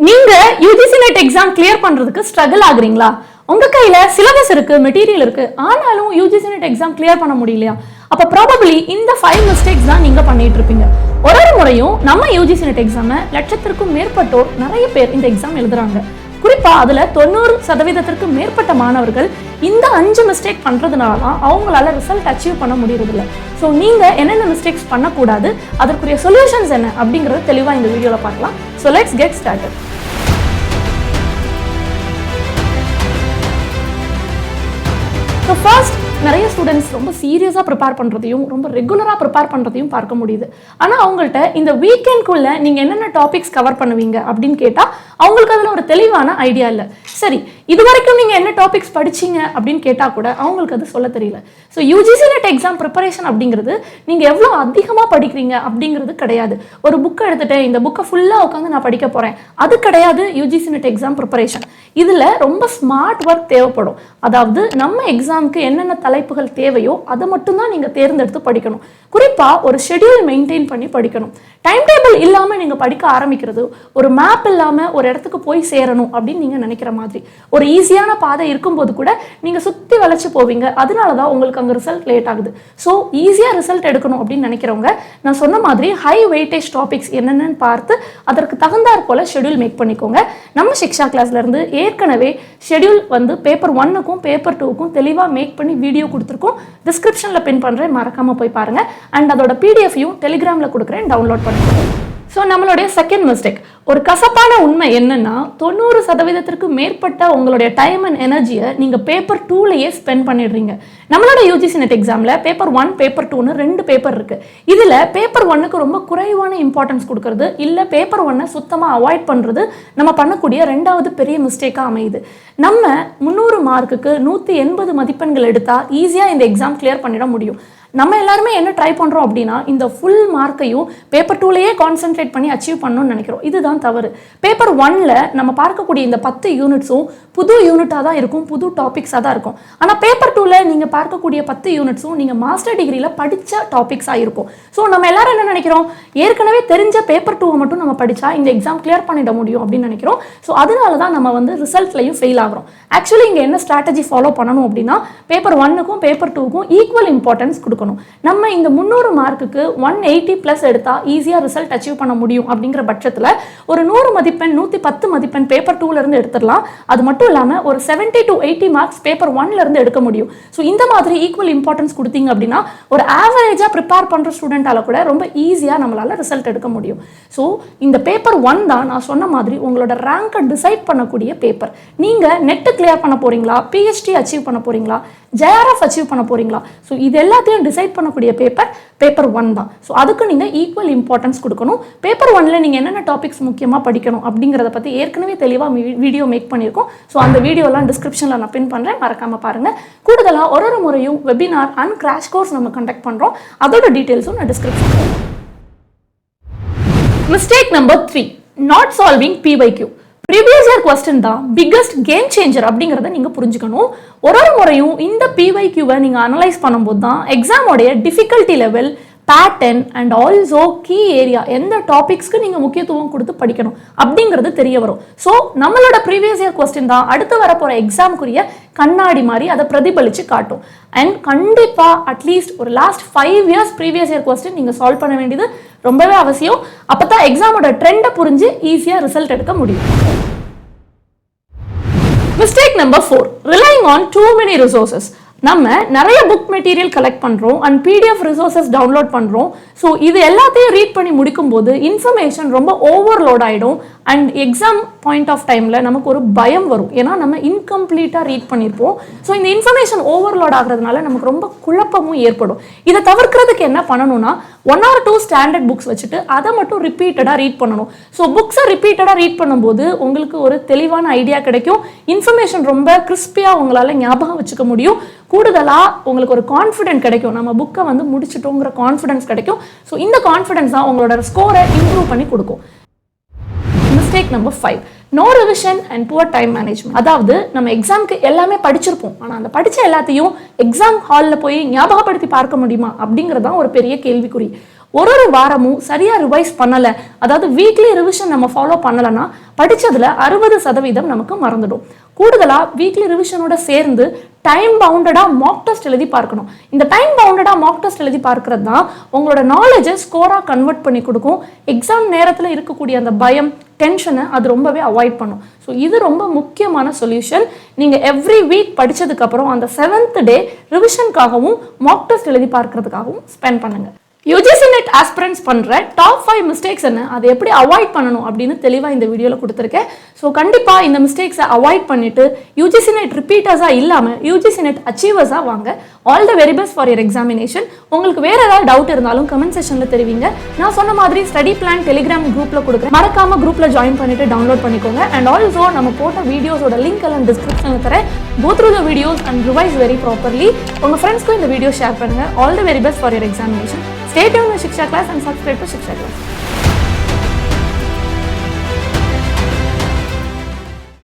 நீங்க UGC NET exam clear பண்றதுக்கு struggle ஆகுறீங்களா? உங்க கையில சிலபஸ் இருக்கு, மெட்டீரியல் இருக்கு, ஆனாலும் UGC NET எக்ஸாம் கிளியர் பண்ண முடியலையா? அப்ப ப்ராபபிலி இந்த 5 மிஸ்டேக்ஸ் தான் நீங்க பண்ணிட்டு இருப்பீங்க. ஒரு முறையும் நம்ம UGC NET எக்ஸாமை லட்சத்திற்கும் மேற்பட்டோர் நிறைய பேர் இந்த எக்ஸாம் எழுதுறாங்க. குறிப்பா அதுல 90% மேற்பட்ட மாணவர்கள் இந்த 5 மிஸ்டேக் பண்றதுனால தான் அவங்களால ரிசல்ட் அச்சீவ் பண்ண முடியறதில்ல. ஸோ நீங்க என்னென்ன மிஸ்டேக்ஸ் பண்ணக்கூடாது, அதற்குரிய சொல்யூஷன்ஸ் என்ன அப்படிங்கறத தெளிவா இந்த வீடியோல பார்க்கலாம். So let's get started. So first, நிறைய ஸ்டூடெண்ட்ஸ் ரொம்ப சீரியஸாக ப்ரிப்பேர் பண்ணுறதையும் ரொம்ப ரெகுலராக ப்ரிப்பேர் பண்ணுறதையும் பார்க்க முடியுது. ஆனால் அவங்கள்ட்ட இந்த வீக்கெண்ட்குள்ளே நீங்கள் என்னென்ன டாபிக்ஸ் கவர் பண்ணுவீங்க அப்படின்னு கேட்டால் அவங்களுக்கு அதில் ஒரு தெளிவான ஐடியா இல்லை. சரி, இது வரைக்கும் நீங்கள் என்ன டாபிக்ஸ் படிச்சிங்க அப்படின்னு கேட்டால் கூட அவங்களுக்கு அது சொல்ல தெரியல. So UGC NET exam preparation அப்படிங்கிறது நீங்கள் எவ்வளோ அதிகமாக படிக்கிறீங்க அப்படிங்கிறது கிடையாது. ஒரு புக்கை எடுத்துகிட்டு இந்த புக்கை ஃபுல்லாக உட்காந்து நான் படிக்க போகிறேன், அது கிடையாது UGC NET எக்ஸாம் ப்ரிப்பரேஷன். இதில் ரொம்ப ஸ்மார்ட் ஒர்க் தேவைப்படும். அதாவது நம்ம எக்ஸாமுக்கு என்னென்ன தலைப்புகள் தேவையோ அதை மட்டும்தான் நீங்கள் தேர்ந்தெடுத்து படிக்கணும். குறிப்பாக ஒரு ஷெட்யூல் மெயின்டைன் பண்ணி படிக்கணும். டைம் டேபிள் இல்லாமல் நீங்கள் படிக்க ஆரம்பிக்கிறது, ஒரு மேப் இல்லாமல் ஒரு இடத்துக்கு போய் சேரணும் அப்படின்னு நீங்கள் நினைக்கிற மாதிரி. ஒரு ஈஸியான பாதை இருக்கும்போது கூட நீங்கள் சுற்றி வளைச்சு போவீங்க. அதனால தான் உங்களுக்கு அங்கே ரிசல்ட் லேட் ஆகுது. ஸோ ஈஸியாக ரிசல்ட் எடுக்கணும் அப்படின்னு நினைக்கிறவங்க நான் சொன்ன மாதிரி ஹை வெயிட்டேஜ் டாபிக்ஸ் என்னென்னு பார்த்து அதற்கு தகுந்தாற் போல ஷெட்யூல் மேக் பண்ணிக்கோங்க. நம்ம சிக்ஷா கிளாஸ்லேருந்து ஏற்கனவே ஷெட்யூல் வந்து பேப்பர் 1க்கும் பேப்பர் 2க்கும் தெளிவாக மேக் பண்ணி வீடியோ கொடுத்துருக்கோம். டிஸ்கிரிப்ஷனில் பின் பண்ணுறேன், மறக்காமல் போய் பாருங்கள். அண்ட் அதோட பிடிஎஃப்யும் டெலிகிராமில் கொடுக்குறேன், டவுன்லோட் பண்ணிக்கோங்க. ஸோ நம்மளுடைய செகண்ட் மிஸ்டேக், ஒரு கசப்பான உண்மை என்னன்னா 90% மேற்பட்ட உங்களுடைய டைம் அண்ட் எனர்ஜியை நீங்கள் பேப்பர் 2லேயே ஸ்பெண்ட் பண்ணிடுறீங்க. நம்மளோட UGC NET எக்ஸாமில் பேப்பர் 1 பேப்பர் 2ன்னு 2 பேப்பர் இருக்குது. இதில் பேப்பர் 1க்கு ரொம்ப குறைவான இம்பார்ட்டன்ஸ் கொடுக்கறது, இல்லை பேப்பர் 1 சுத்தமாக அவாய்ட் பண்ணுறது நம்ம பண்ணக்கூடிய 2வது பெரிய மிஸ்டேக்காக அமையுது. நம்ம 300 மார்க்குக்கு 180 மதிப்பெண்கள் எடுத்தால் ஈஸியாக இந்த எக்ஸாம் கிளியர் பண்ணிட முடியும். நம்ம எல்லாருமே என்ன ட்ரை பண்ணுறோம் அப்படின்னா இந்த ஃபுல் மார்க்கையும் பேப்பர் 2லேயே கான்சென்ட்ரேட் பண்ணி அச்சீவ் பண்ணணும்னு நினைக்கிறோம். இதுதான் தவறு. பேப்பர் 1ல் நம்ம பார்க்கக்கூடிய இந்த 10 யூனிட்ஸும் புது யூனிட்டாக தான் இருக்கும், புது டாபிக்ஸாக தான் இருக்கும். ஆனால் பேப்பர் 2ல் நீங்கள் பார்க்கக்கூடிய 10 யூனிட்ஸும் நீங்கள் மாஸ்டர் டிகிரியில் படித்த டாபிக்ஸாக இருக்கும். ஸோ நம்ம எல்லாரும் என்ன நினைக்கிறோம், ஏற்கனவே தெரிஞ்ச பேப்பர் 2 மட்டும் நம்ம படித்தா இந்த எக்ஸாம் கிளியர் பண்ணிட முடியும் அப்படின்னு நினைக்கிறோம். ஸோ அதனால தான் நம்ம வந்து ரிசல்ட்லையும் ஃபெயில் ஆகிறோம். ஆக்சுவலி இங்கே என்ன ஸ்ட்ராட்டஜி ஃபாலோ பண்ணணும் அப்படின்னா பேப்பர் 1க்கும் பேப்பர் 2க்கும் ஈக்குவல் இம்பார்ட்டன்ஸ் கொடுக்கணும். நம்ம இந்த 300 மார்க்குக்கு 180+ எடுத்தா ஈஸியா ரிசல்ட் அச்சீவ் பண்ண முடியும் அப்படிங்கிற பட்சத்துல ஒரு 100 மதிப்பெண் 110 மதிப்பெண் பேப்பர் 2ல இருந்து எடுத்துடலாம். அது மட்டும் இல்லாம ஒரு 70 to 80 மார்க்ஸ் பேப்பர் 1ல இருந்து எடுக்க முடியும். ஸோ இந்த மாதிரி ஈக்குவல் இம்பார்ட்டன்ஸ் கொடுத்தீங்க அப்படின்னா ஒரு ஆவரேஜா ப்ரிப்பேர் பண்ற ஸ்டூடெண்டால கூட ரொம்ப ஈஸியா நம்மளால ரிசல்ட் எடுக்க முடியும். ஸோ இந்த பேப்பர் 1 தான் நான் சொன்ன மாதிரி உங்களோட ரேங்கை டிசைட் பண்ணக்கூடிய பேப்பர். நீங்க நெட் கிளியர் பண்ண போறீங்களா, PhD அச்சீவ் பண்ண போறீங்களா, JRF அச்சீவ் பண்ண போறீங்களா, ஸோ இது எல்லாத்தையும் டிசைட் பண்ணக்கூடிய பேப்பர் 1 தான். ஸோ அதுக்கு நீங்கள் ஈக்குவல் இம்பார்ட்டன்ஸ் கொடுக்கணும். பேப்பர் 1ல் நீங்கள் என்னென்ன டாபிக்ஸ் முக்கியமாக படிக்கணும் அப்படிங்கிறத பற்றி ஏற்கனவே தெளிவாக வீடியோ மேக் பண்ணியிருக்கோம். ஸோ அந்த வீடியோலாம் டிஸ்கிரிப்ஷனில் நான் பின் பண்ணுறேன், மறக்காமல் பாருங்கள். கூடுதலாக ஒரு முறையும் வெபினார் அண்ட் கிராஷ் கோர்ஸ் நம்ம கண்டக்ட் பண்ணுறோம், அதோட டீட்டெயில்ஸும் நான் description. Mistake number 3, not solving PYQ. Previous year question தான் பிக்கஸ்ட் கேம் சேஞ்சர் அப்படிங்கிறத நீங்கள் புரிஞ்சுக்கணும். ஒரு முறையும் இந்த PYQவை நீங்கள் அனலைஸ் பண்ணும்போது தான் எக்ஸாமோடைய difficulty level, pattern and also key area, எந்த டாபிக்ஸ்க்கு நீங்கள் முக்கியத்துவம் கொடுத்து படிக்கணும் அப்படிங்கிறது தெரிய வரும். ஸோ நம்மளோட ப்ரீவியஸ் இயர் கொஸ்டின் தான் அடுத்து வரப்போகிற எக்ஸாமுக்குரிய கண்ணாடி மாதிரி அதை பிரதிபலித்து காட்டும். அண்ட் கண்டிப்பாக அட்லீஸ்ட் ஒரு last 5 years previous year question நீங்கள் சால்வ் பண்ண வேண்டியது ரொம்பவே அவசியம். அப்போ தான் எக்ஸாமோட ட்ரெண்டை புரிஞ்சு ஈஸியாக ரிசல்ட் எடுக்க முடியும். Mistake number 4, relying on too many resources. நம்ம நிறைய புக் மெட்டீரியல் கலெக்ட் பண்ணுறோம் அண்ட் PDF ரிசோர்சஸ் டவுன்லோட் பண்ணுறோம். ஸோ இது எல்லாத்தையும் ரீட் பண்ணி முடிக்கும் போது இன்ஃபர்மேஷன் ரொம்ப ஓவர்லோட் ஆகிடும். அண்ட் எக்ஸாம் பாயிண்ட் ஆஃப் டைமில் நமக்கு ஒரு பயம் வரும், ஏன்னா நம்ம இன்கம்ப்ளீட்டாக ரீட் பண்ணியிருப்போம். ஸோ இந்த இன்ஃபர்மேஷன் ஓவர்லோட் ஆகிறதுனால நமக்கு ரொம்ப குழப்பமும் ஏற்படும். இதை தவிர்க்கிறதுக்கு என்ன பண்ணணும்னா 1 or 2 ஸ்டாண்டர்ட் புக்ஸ் வச்சுட்டு அதை மட்டும் ரிப்பீட்டடாக ரீட் பண்ணணும். ஸோ புக்ஸை ரிப்பீட்டடாக ரீட் பண்ணும்போது உங்களுக்கு ஒரு தெளிவான ஐடியா கிடைக்கும். இன்ஃபர்மேஷன் ரொம்ப கிறிஸ்பியாக உங்களால் ஞாபகம் வச்சுக்க முடியும். கூடுதலாக உங்களுக்கு ஒரு கான்ஃபிடென்ட் கிடைக்கும், நம்ம புக்கை வந்து முடிச்சிட்டோங்கிற கான்ஃபிடன்ஸ் கிடைக்கும். ஸோ இந்த கான்ஃபிடன்ஸ் தான் உங்களோட ஸ்கோரை இம்ப்ரூவ் பண்ணி கொடுக்கும். Mistake number 5, no revision and poor time management. அதாவது நம்ம எக்ஸாமுக்கு எல்லாமே படிச்சிருப்போம், ஆனால் அந்த படித்த எல்லாத்தையும் எக்ஸாம் ஹாலில் போய் ஞாபகப்படுத்தி பார்க்க முடியுமா அப்படிங்கிறது தான் ஒரு பெரிய கேள்விக்குறி. ஒரு வாரமும் சரியா ரிவைஸ் பண்ணல, அதாவது வீக்லி ரிவிஷன் நம்ம ஃபாலோ பண்ணலன்னா படிச்சதுல 60% நமக்கு மறந்துடும். கூடுதலா வீக்லி ரிவிஷனோட சேர்ந்து டைம் பவுண்டடா மாக் டெஸ்ட் எழுதி பார்க்கணும். இந்த டைம் பவுண்டடா மாக் டெஸ்ட் எழுதி பார்க்கறது தான் உங்களோட நாலேஜை ஸ்கோரா கன்வெர்ட் பண்ணி கொடுக்கும். எக்ஸாம் நேரத்தில் இருக்கக்கூடிய அந்த பயம், டென்ஷனை அது ரொம்பவே அவாய்ட் பண்ணும். ஸோ இது ரொம்ப முக்கியமான சொல்யூஷன். நீங்கள் எவ்ரி வீக் படித்ததுக்கப்புறம் அந்த 7th டே ரிவிஷனுக்காகவும் மாக் டெஸ்ட் எழுதி பார்க்கறதுக்காகவும் ஸ்பெண்ட் பண்ணுங்க. UGC NET Aspirants பண்ற டாப் 5 மிஸ்டேக்ஸ் என்ன, அதை எப்படி அவாய்ட் பண்ணணும் அப்படின்னு தெளிவாக இந்த வீடியோவில் கொடுத்துருக்கேன். ஸோ கண்டிப்பாக இந்த மிஸ்டேக்ஸை அவாய்ட் பண்ணிட்டு UGC NET ரிப்பீட்டர்ஸாக இல்லாமல் UGC NET அச்சீவர்ஸாக வாங்க. All the very best for your examination. உங்களுக்கு வேற ஏதாவது டவுட் இருந்தாலும் கமெண்ட் செக்ஷனில் தெரிவிங்க. நான் சொன்ன மாதிரி ஸ்டடி பிளான் டெலிகிராம் குரூப்பில் கொடுக்குறேன். மறக்காம குரூப்பில் ஜாயின் பண்ணிட்டு டவுன்லோட் பண்ணிக்கோங்க. அண்ட் ஆல்சோ நம்ம போட்ட வீடியோஸோட லிங்க் எல்லாம் டிஸ்கிரிப்ஷனில் தரேன். Go through the videos and revise very properly. உங்க ஃப்ரெண்ட்ஸ்க்கு இந்த வீடியோ ஷேர் பண்ணுங்க. All the very best for your examination. Stay tuned with Shiksha Class and subscribe to Shiksha Class.